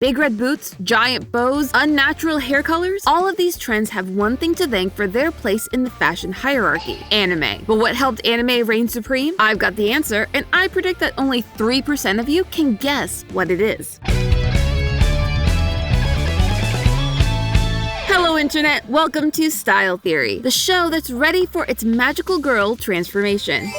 Big red boots, giant bows, unnatural hair colors? All of these trends have one thing to thank for their place in the fashion hierarchy: anime. But what helped anime reign supreme? I've got the answer, and I predict that only 3% of you can guess what it is. Hello Internet, welcome to Style Theory, the show that's ready for its magical girl transformation.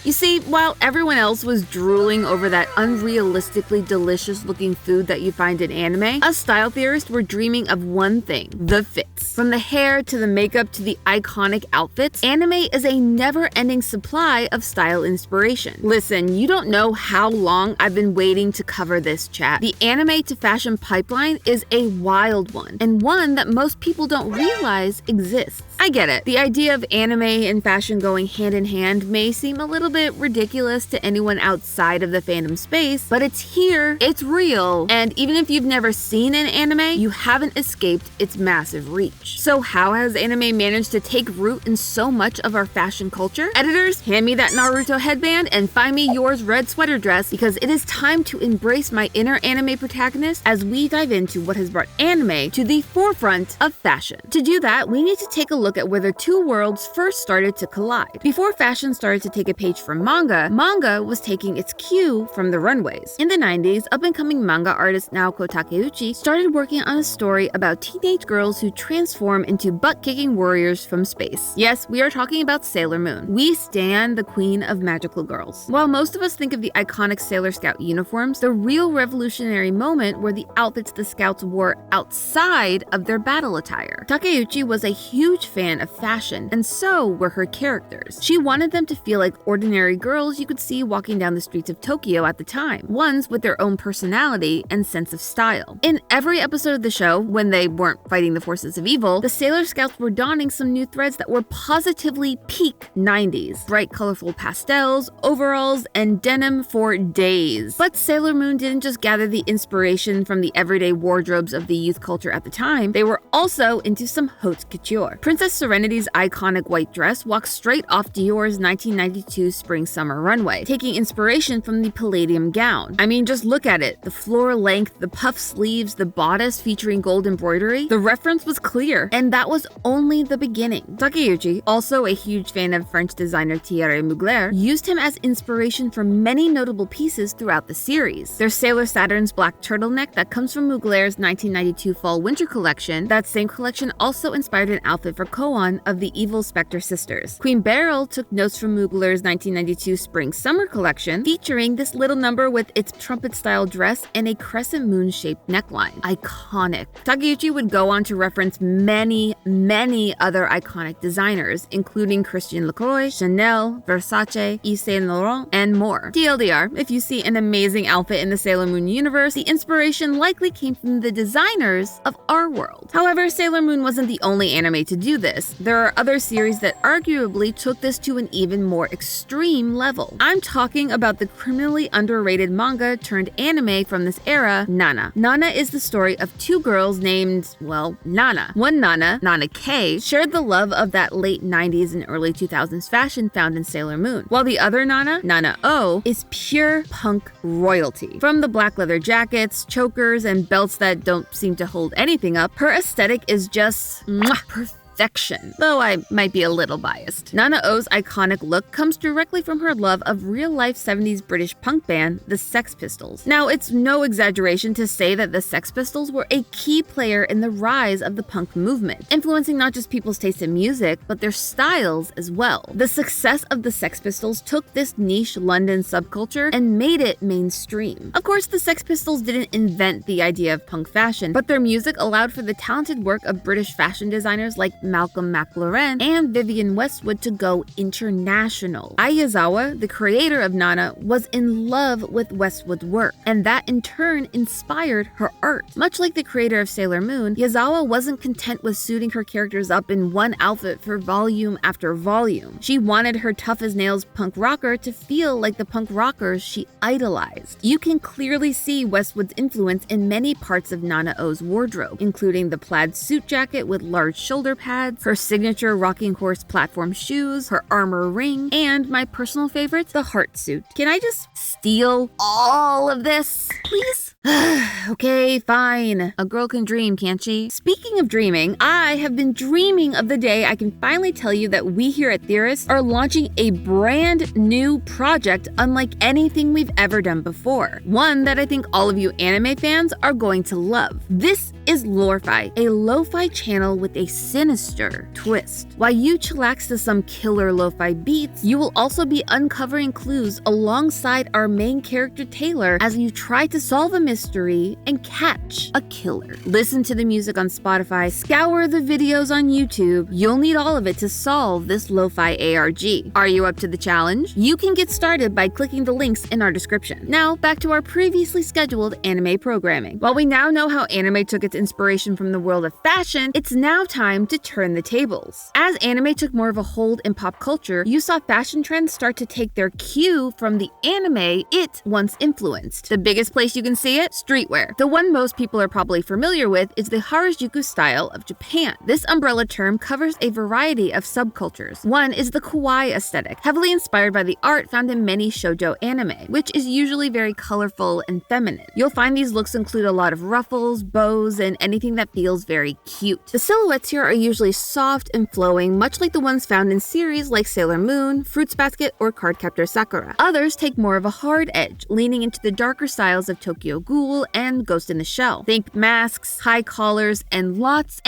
You see, while everyone else was drooling over that unrealistically delicious-looking food that you find in anime, us style theorists were dreaming of one thing: the fits. From the hair to the makeup to the iconic outfits, anime is a never-ending supply of style inspiration. Listen, you don't know how long I've been waiting to cover this, chat. The anime to fashion pipeline is a wild one, and one that most people don't realize exists. I get it. The idea of anime and fashion going hand in hand may seem a little bit ridiculous to anyone outside of the fandom space, but it's here, it's real, and even if you've never seen an anime, you haven't escaped its massive reach. So how has anime managed to take root in so much of our fashion culture? Editors, hand me that Naruto headband and find me yours red sweater dress, because it is time to embrace my inner anime protagonist as we dive into what has brought anime to the forefront of fashion. To do that, we need to take a look at where the two worlds first started to collide. Before fashion started to take a page from manga was taking its cue from the runways. In the 90s, up-and-coming manga artist Naoko Takeuchi started working on a story about teenage girls who transform into butt-kicking warriors from space. Yes, we are talking about Sailor Moon. We stan the queen of magical girls. While most of us think of the iconic Sailor Scout uniforms, the real revolutionary moment were the outfits the scouts wore outside of their battle attire. Takeuchi was a huge fan of fashion, and so were her characters. She wanted them to feel like ordinary girls you could see walking down the streets of Tokyo at the time, ones with their own personality and sense of style. In every episode of the show, when they weren't fighting the forces of evil, the Sailor Scouts were donning some new threads that were positively peak 90s. Bright, colorful pastels, overalls, and denim for days. But Sailor Moon didn't just gather the inspiration from the everyday wardrobes of the youth culture at the time, they were also into some haute couture. Princess Serenity's iconic white dress walks straight off Dior's 1992 spring-summer runway, taking inspiration from the Palladium gown. I mean, just look at it. The floor length, the puff sleeves, the bodice featuring gold embroidery. The reference was clear, and that was only the beginning. Takeuchi, also a huge fan of French designer Thierry Mugler, used him as inspiration for many notable pieces throughout the series. There's Sailor Saturn's black turtleneck that comes from Mugler's 1992 fall-winter collection. That same collection also inspired an outfit for Koen of the Evil Spectre sisters. Queen Beryl took notes from Mugler's 1992 spring-summer collection, featuring this little number with its trumpet-style dress and a crescent moon-shaped neckline. Iconic. Takeuchi would go on to reference many other iconic designers, including Christian Lacroix, Chanel, Versace, Yves Saint Laurent, and more. TLDR, if you see an amazing outfit in the Sailor Moon universe, the inspiration likely came from the designers of our world. However, Sailor Moon wasn't the only anime to do this. There are other series that arguably took this to an even more extreme level. I'm talking about the criminally underrated manga turned anime from this era, Nana. Nana is the story of two girls named, well, Nana. One Nana, Nana K, shared the love of that late 90s and early 2000s fashion found in Sailor Moon, while the other Nana, Nana O, is pure punk royalty. From the black leather jackets, chokers, and belts that don't seem to hold anything up, her aesthetic is just perfection. Though I might be a little biased. Nana O's iconic look comes directly from her love of real-life 70s British punk band, the Sex Pistols. Now, it's no exaggeration to say that the Sex Pistols were a key player in the rise of the punk movement, influencing not just people's taste in music, but their styles as well. The success of the Sex Pistols took this niche London subculture and made it mainstream. Of course, the Sex Pistols didn't invent the idea of punk fashion, but their music allowed for the talented work of British fashion designers like Malcolm McLaren and Vivienne Westwood to go international. Aizawa, the creator of Nana, was in love with Westwood's work, and that in turn inspired her art. Much like the creator of Sailor Moon, Yazawa wasn't content with suiting her characters up in one outfit for volume after volume. She wanted her tough-as-nails punk rocker to feel like the punk rockers she idolized. You can clearly see Westwood's influence in many parts of Nana O's wardrobe, including the plaid suit jacket with large shoulder pads, pads, her signature rocking horse platform shoes, her armor ring, and my personal favorite, the heart suit. Can I just steal all of this, please? Okay, fine. A girl can dream, can't she? Speaking of dreaming, I have been dreaming of the day I can finally tell you that we here at Theorist are launching a brand new project unlike anything we've ever done before. One that I think all of you anime fans are going to love. This is Lore-Fi, a lo-fi channel with a sinister twist. While you chillax to some killer lo-fi beats, you will also be uncovering clues alongside our main character Taylor as you try to solve a mystery and catch a killer. Listen to the music on Spotify, scour the videos on YouTube. You'll need all of it to solve this lo-fi ARG. Are you up to the challenge? You can get started by clicking the links in our description. Now, back to our previously scheduled anime programming. While we now know how anime took its inspiration from the world of fashion, it's now time to turn the tables. As anime took more of a hold in pop culture, you saw fashion trends start to take their cue from the anime it once influenced. The biggest place you can see it? Streetwear. The one most people are probably familiar with is the Harajuku style of Japan. This umbrella term covers a variety of subcultures. One is the kawaii aesthetic, heavily inspired by the art found in many shoujo anime, which is usually very colorful and feminine. You'll find these looks include a lot of ruffles, bows, and anything that feels very cute. The silhouettes here are usually soft and flowing, much like the ones found in series like Sailor Moon, Fruits Basket, or Cardcaptor Sakura. Others take more of a hard edge, leaning into the darker styles of Tokyo Ghoul and Ghost in the Shell. Think masks, high collars, and lots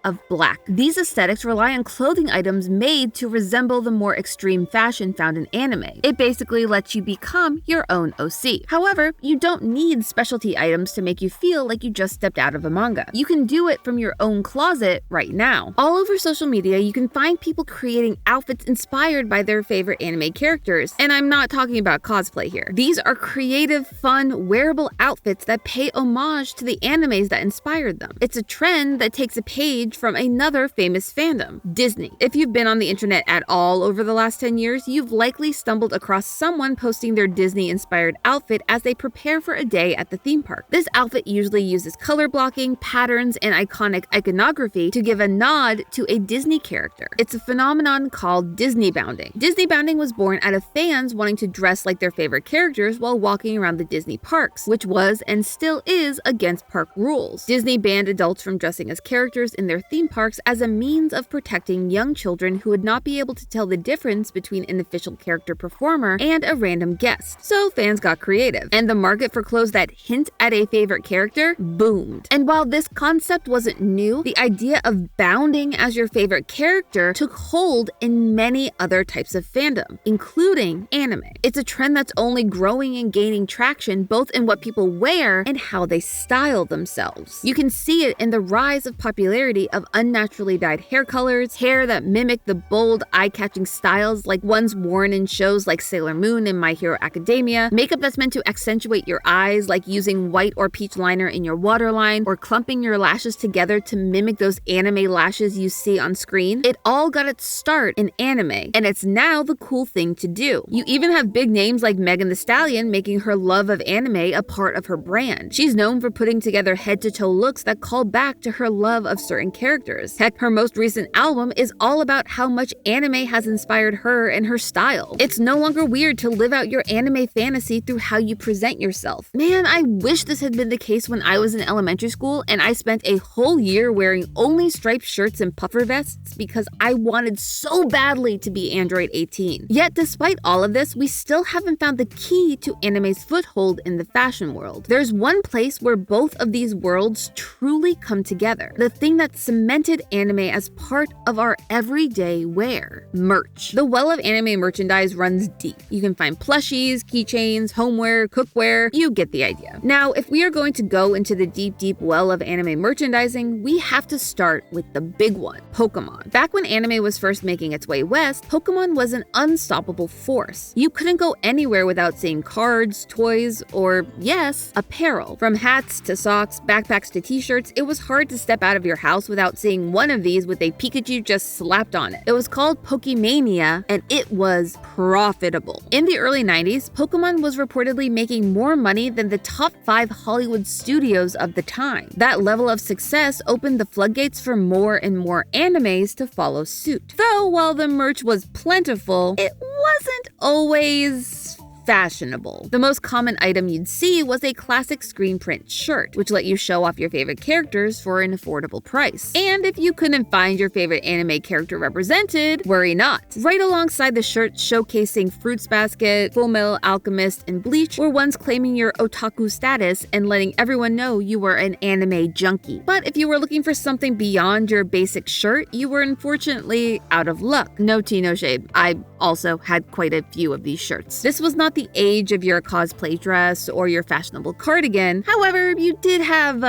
of black. These aesthetics rely on clothing items made to resemble the more extreme fashion found in anime. It basically lets you become your own OC. However, you don't need specialty items to make you feel like you just stepped out of a manga. You can do it from your own closet right now. All over social media, you can find people creating outfits inspired by their favorite anime characters. And I'm not talking about cosplay here. These are creative, fun, wearable outfits that pay homage to the animes that inspired them. It's a trend that takes a page from another famous fandom, Disney. If you've been on the internet at all over the last 10 years, you've likely stumbled across someone posting their Disney-inspired outfit as they prepare for a day at the theme park. This outfit usually uses color blocking, patterns, and iconic iconography to give a nod to a Disney character. It's a phenomenon called Disney bounding. Disney bounding was born out of fans wanting to dress like their favorite characters while walking around the Disney parks, which was and still is against park rules. Disney banned adults from dressing as characters in their theme parks as a means of protecting young children who would not be able to tell the difference between an official character performer and a random guest. So fans got creative, and the market for clothes that hint at a favorite character boomed. And while this concept wasn't new, the idea of bounding as your favorite character took hold in many other types of fandom, including anime. It's a trend that's only growing and gaining traction both in what people wear and how they style themselves. You can see it in the rise of popularity of unnaturally dyed hair colors, hair that mimic the bold, eye-catching styles like ones worn in shows like Sailor Moon and My Hero Academia, makeup that's meant to accentuate your eyes like using white or peach liner in your waterline, or clumping your lashes together to mimic those anime lashes you see on screen. It all got its start in anime, and it's now the cool thing to do. You even have big names like Megan Thee Stallion making her love of anime a part of her brand. She's known for putting together head-to-toe looks that call back to her love of certain characters. Heck, her most recent album is all about how much anime has inspired her and her style. It's no longer weird to live out your anime fantasy through how you present yourself. Man, I wish this had been the case when I was in elementary school and I spent a whole year wearing only striped shirts and puffer vests because I wanted so badly to be Android 18. Yet despite all of this, we still haven't found the key to anime's foothold in the fashion world. There's one place where both of these worlds truly come together. The thing that cemented anime as part of our everyday wear. Merch. The well of anime merchandise runs deep. You can find plushies, keychains, homeware, cookware, you get the idea. Now, if we are going to go into the deep well of anime merchandising, we have to start with the big one, Pokémon. Back when anime was first making its way west, Pokémon was an unstoppable force. You couldn't go anywhere without seeing cards, toys, or yes, a pair apparel. From hats to socks, backpacks to t-shirts, it was hard to step out of your house without seeing one of these with a Pikachu just slapped on it. It was called Pokemania, and it was profitable. In the early 90s, Pokémon was reportedly making more money than the top 5 Hollywood studios of the time. That level of success opened the floodgates for more and more animes to follow suit. Though while the merch was plentiful, it wasn't always fashionable. The most common item you'd see was a classic screen print shirt, which let you show off your favorite characters for an affordable price. And if you couldn't find your favorite anime character represented, worry not. Right alongside the shirt showcasing Fruits Basket, Fullmetal Alchemist, and Bleach were ones claiming your otaku status and letting everyone know you were an anime junkie. But if you were looking for something beyond your basic shirt, you were unfortunately out of luck. No tea, no shade. I also had quite a few of these shirts. This was not the age of your cosplay dress or your fashionable cardigan. However, you did have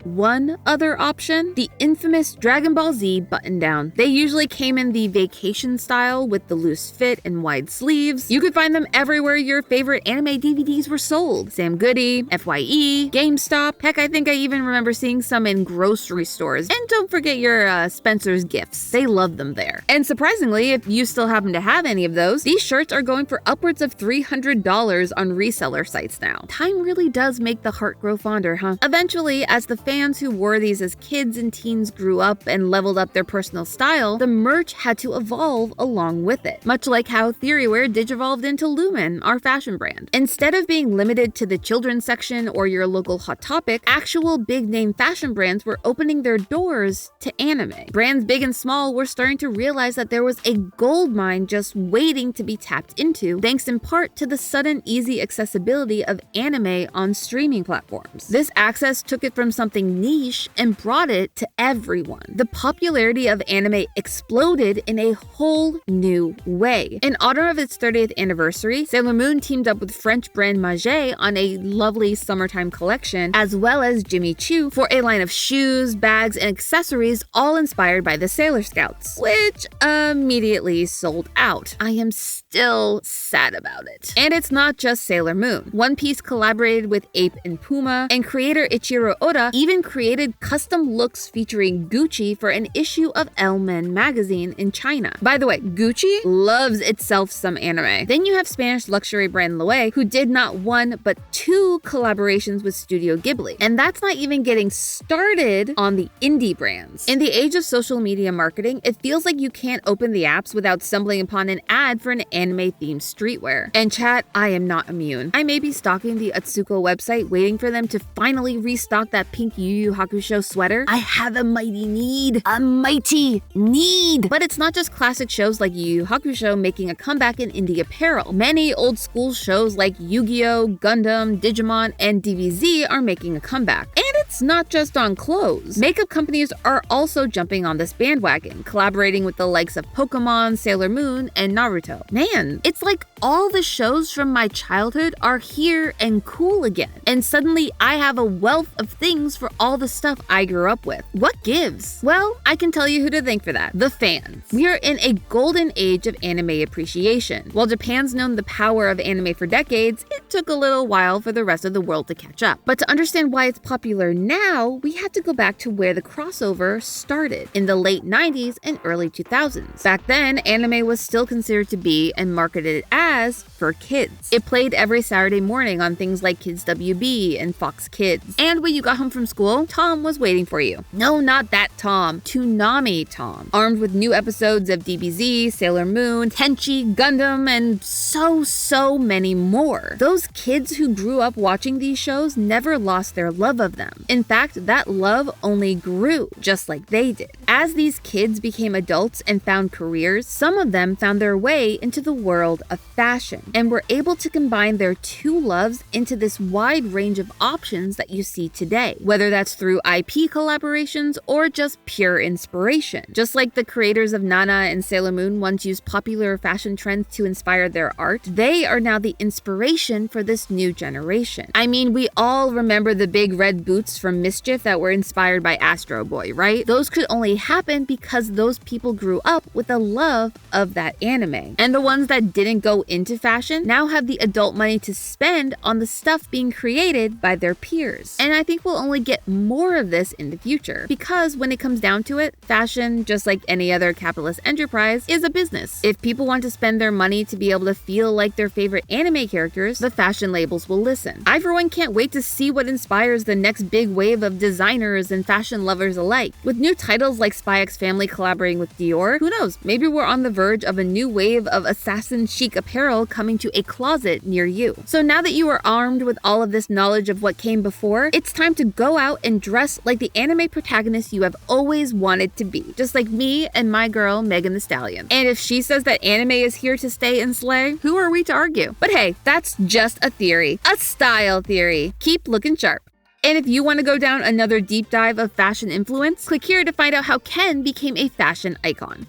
one other option: the infamous Dragon Ball Z button-down. They usually came in the vacation style with the loose fit and wide sleeves. You could find them everywhere your favorite anime DVDs were sold. Sam Goody, FYE, GameStop. Heck, I think I even remember seeing some in grocery stores. And don't forget your Spencer's Gifts. They love them there. And surprisingly, if you still happen to have any of those, these shirts are going for upwards of $300 on reseller sites now. Time really does make the heart grow fonder, huh? Eventually, as the fans who wore these as kids and teens grew up and leveled up their personal style, the merch had to evolve along with it. Much like how Theoryware digivolved into Lumen, our fashion brand. Instead of being limited to the children's section or your local Hot Topic, actual big-name fashion brands were opening their doors to anime. Brands big and small were starting to realize that there was a gold mine just waiting to be tapped into, thanks in part to the sudden easy accessibility of anime on streaming platforms. This access took it from something niche and brought it to everyone. The popularity of anime exploded in a whole new way. In honor of its 30th anniversary, Sailor Moon teamed up with French brand Maget on a lovely summertime collection, as well as Jimmy Choo for a line of shoes, bags, and accessories all inspired by the Sailor Scouts, which immediately sold out. I am still sad about it. And it's not just Sailor Moon. One Piece collaborated with Ape and Puma, and creator Ichiro Oda even created custom looks featuring Gucci for an issue of Elle Men magazine in China. By the way, Gucci loves itself some anime. Then you have Spanish luxury brand Loewe, who did not one but 2 collaborations with Studio Ghibli. And that's not even getting started on the indie brands. In the age of social media marketing, it feels like you can't open the apps without stumbling upon an ad for an anime-themed streetwear. And chat, I am not immune. I may be stalking the Atsuko website waiting for them to finally restock that pink Yu Yu Hakusho sweater. I have a mighty need. A mighty need! But it's not just classic shows like Yu Yu Hakusho making a comeback in indie apparel. Many old school shows like Yu-Gi-Oh!, Gundam, Digimon, and DBZ are making a comeback. And it's not just on clothes. Makeup companies are also jumping on this bandwagon, collaborating with the likes of Pokémon, Sailor Moon, and Naruto. Man, it's like all the shows from my childhood are here and cool again. And suddenly I have a wealth of things for all the stuff I grew up with. What gives? Well, I can tell you who to thank for that. The fans. We are in a golden age of anime appreciation. While Japan's known the power of anime for decades, it took a little while for the rest of the world to catch up. But to understand why it's popular now, we have to go back to where the crossover started, in the late 90s and early 2000s. Back then, anime was still considered to be and marketed as for kids. It played every Saturday morning on things like Kids WB and Fox Kids. And when you got home from school, Tom was waiting for you. No, not that Tom. Toonami Tom. Armed with new episodes of DBZ, Sailor Moon, Tenchi, Gundam, and so many more. Those kids who grew up watching these shows never lost their love of them. In fact, that love only grew, just like they did. As these kids became adults and found careers, some of them found their way into the world of fashion and were able to combine their two loves into this wide range of options that you see today, whether that's through IP collaborations or just pure inspiration. Just like the creators of Nana and Sailor Moon once used popular fashion trends to inspire their art, they are now the inspiration for this new generation. I mean, we all remember the big red boots from Mischief that were inspired by Astro Boy, right? Those could only happen because those people grew up with a love of that anime. And the ones that didn't go into fashion now have the adult money to spend on the stuff being created by their peers. And I think we'll only get more of this in the future, because when it comes down to it, fashion, just like any other capitalist enterprise, is a business. If people want to spend their money to be able to feel like their favorite anime characters, the fashion labels will listen. I, for one, can't wait to see what inspires the next big wave of designers and fashion lovers alike. With new titles like Spy X Family collaborating with Dior, who knows, maybe we're on the verge of a new wave of assassin chic apparel coming to a closet near you. So now that you are armed with all of this knowledge of what came before, it's time to go out and dress like the anime protagonist you have always wanted to be. Just like me and my girl, Megan Thee Stallion. And if she says that anime is here to stay and slay, who are we to argue? But hey, that's just a theory. A style theory. Keep looking sharp. And if you want to go down another deep dive of fashion influence, click here to find out how Ken became a fashion icon.